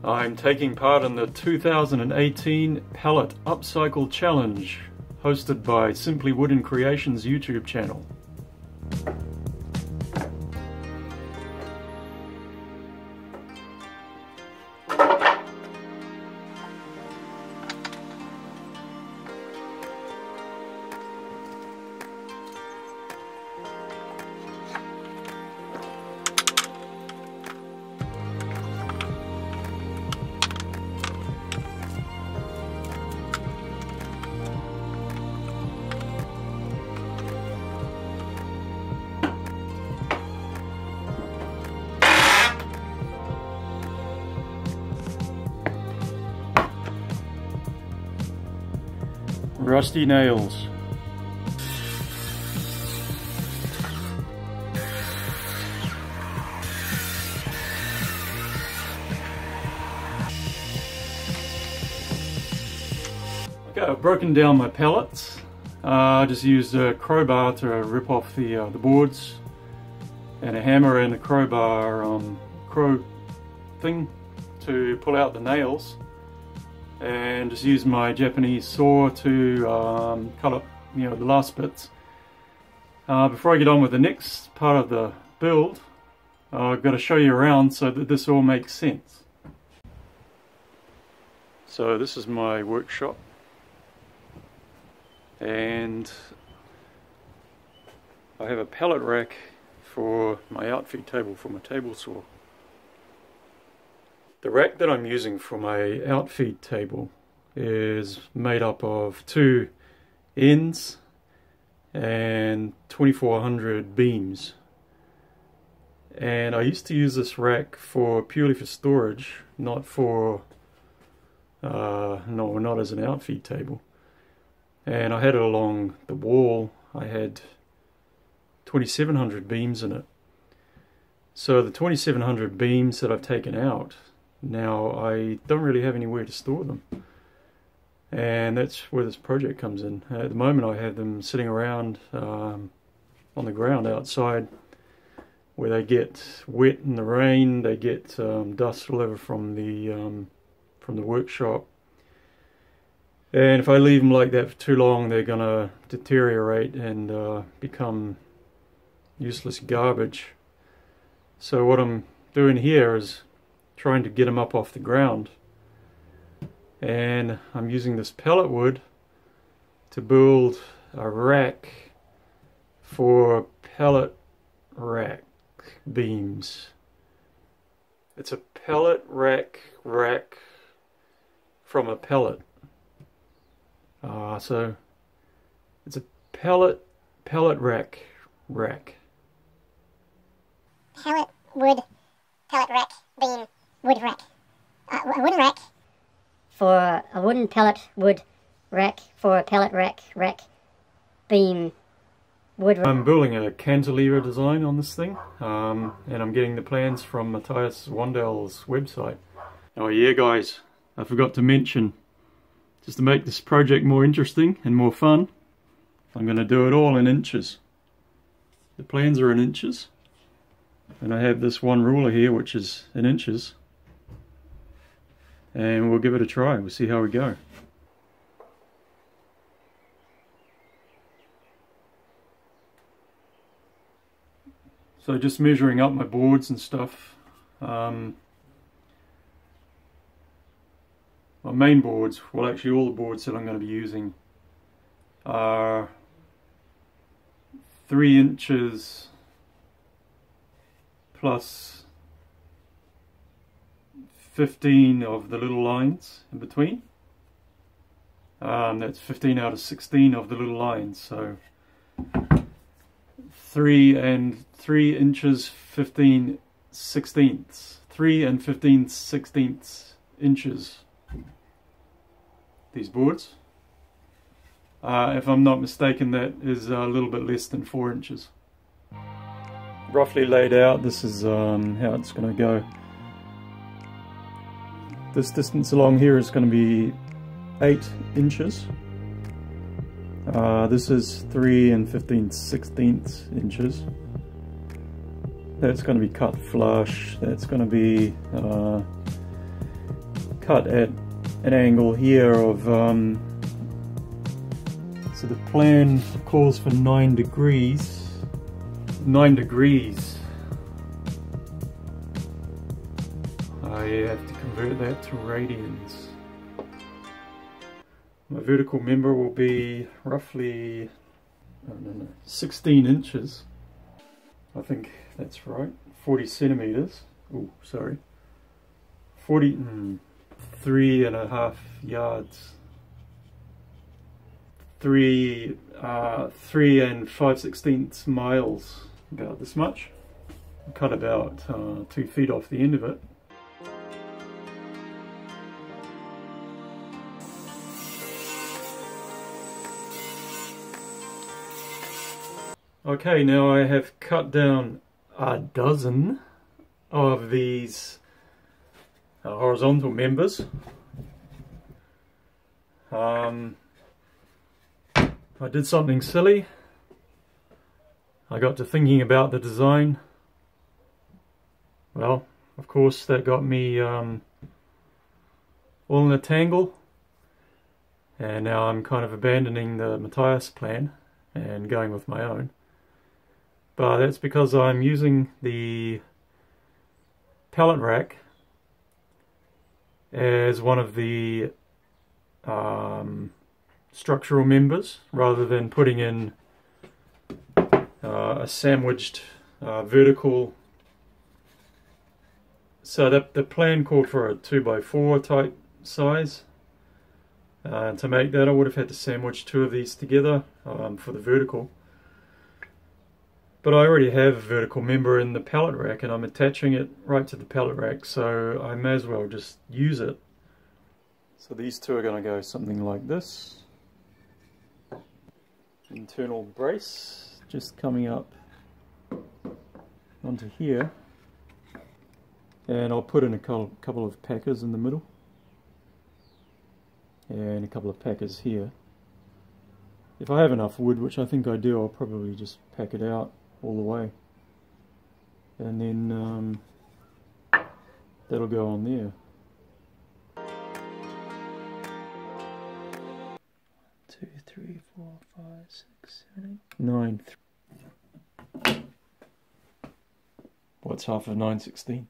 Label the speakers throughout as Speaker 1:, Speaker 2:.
Speaker 1: I'm taking part in the 2018 Pallet Up Cycle Challenge, hosted by Simply Wooden Creations YouTube channel. Rusty nails. Okay, I've broken down my pallets. I just used a crowbar to rip off the boards, and a hammer and a crowbar crow thing to pull out the nails. And just use my Japanese saw to cut up, the last bits. Before I get on with the next part of the build, I've got to show you around so that this all makes sense. So this is my workshop, and I have a pallet rack for my outfeed table for my table saw. The rack that I'm using for my outfeed table is made up of 2 ends and 2400 beams. And I used to use this rack purely for storage, not for not as an outfeed table. And I had it along the wall. I had 2700 beams in it. So the 2700 beams that I've taken out, now I don't really have anywhere to store them, and that's where this project comes in. At the moment I have them sitting around on the ground outside, where they get wet in the rain, they get dust all over from the workshop, and if I leave them like that for too long, they're gonna deteriorate and become useless garbage. So what I'm doing here is trying to get them up off the ground, and I'm using this pellet wood to build a rack for pellet rack beams. It's a pellet rack from a pellet. So it's a pellet rack.
Speaker 2: Pellet wood pellet rack beam. Wood rack. A wooden rack for a wooden pellet wood rack for a pellet rack beam wood rack.
Speaker 1: I'm building a cantilever design on this thing, and I'm getting the plans from Matthias Wandell's website. Oh yeah guys, I forgot to mention, just to make this project more interesting and more fun, I'm going to do it all in inches. The plans are in inches, and I have this one ruler here which is in inches. And we'll give it a try. We'll see how we go. So just measuring up my boards and stuff. My main boards, well actually all the boards that I'm going to be using are 3 inches plus 15 of the little lines in between. That's 15 out of 16 of the little lines, so 3 inches 15 sixteenths, 3 and 15 sixteenths inches, these boards. If I'm not mistaken, that is a little bit less than 4 inches. Roughly laid out, this is how it's going to go. This distance along here is going to be 8 inches. This is 3 and 15 sixteenths inches. That's going to be cut flush. That's going to be cut at an angle here of so the plan calls for 9 degrees. 9 degrees. I have to convert that to radians. My vertical member will be roughly 16 inches. I think that's right. 40 centimeters. Oh, sorry. 3.5 yards. 3 and 5/16 miles. About this much. Cut about 2 feet off the end of it. Okay, now I have cut down a dozen of these horizontal members. I did something silly. I got to thinking about the design. Well, of course that got me all in a tangle, and now I'm kind of abandoning the Matthias plan and going with my own. But that's because I'm using the pallet rack as one of the structural members, rather than putting in a sandwiched vertical. So the plan called for a 2x4 type size. To make that, I would have had to sandwich 2 of these together for the vertical. But I already have a vertical member in the pallet rack, and I'm attaching it right to the pallet rack, so I may as well just use it. So these 2 are going to go something like this. Internal brace just coming up onto here, and I'll put in a couple of packers in the middle and a couple of packers here. If I have enough wood, which I think I do, I'll probably just pack it out all the way, and then that'll go on there. 2, 3, 4, 5, 6, 7, 8, 9. What's half of 9/16?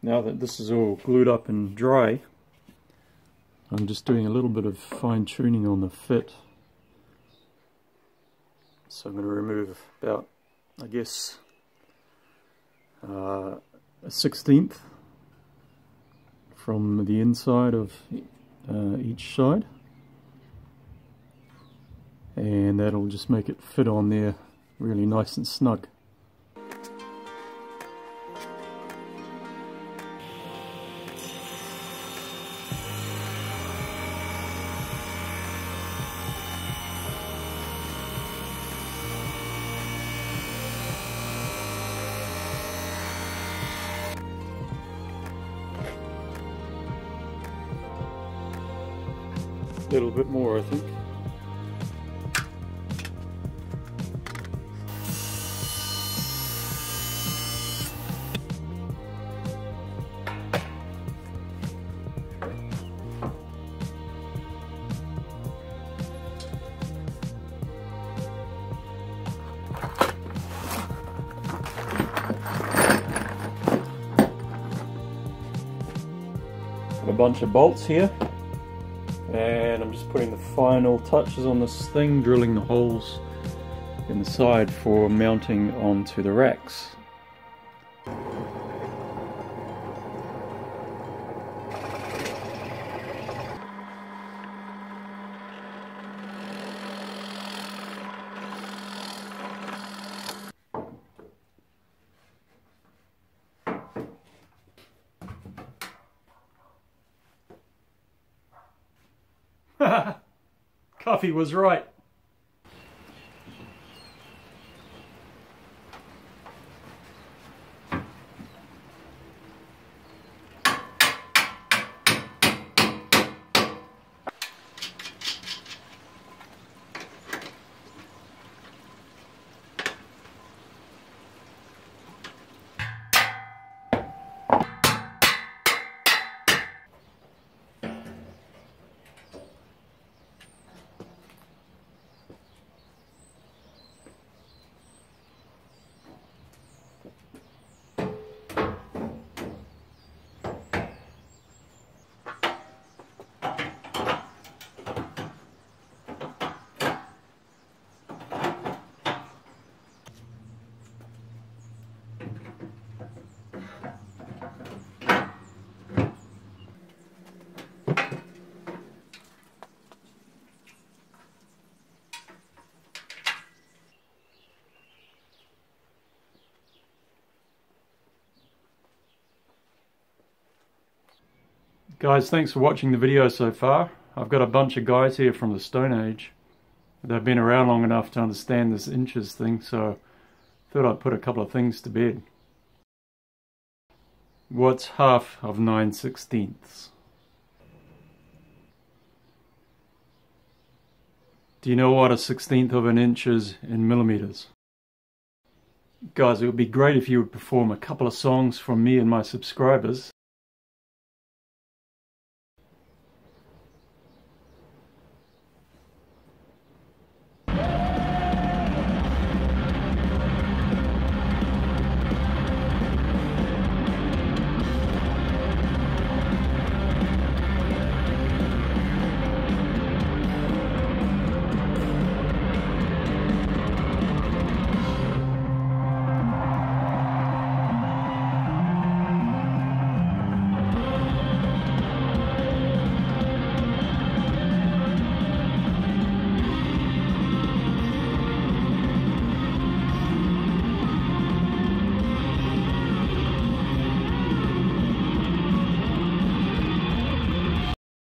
Speaker 1: Now that this is all glued up and dry, I'm just doing a little bit of fine tuning on the fit. So I'm going to remove about, I guess, a 1/16 from the inside of each side, and that'll just make it fit on there really nice and snug. little bit more, I think. A bunch of bolts here, and I'm just putting the final touches on this thing, drilling the holes in the side for mounting onto the racks. Coffee was right. Guys, thanks for watching the video so far. I've got a bunch of guys here from the Stone Age. They've been around long enough to understand this inches thing, so I thought I'd put a couple of things to bed. What's half of 9/16? Do you know what a 1/16 of an inch is in millimeters? Guys, it would be great if you would perform a couple of songs from me and my subscribers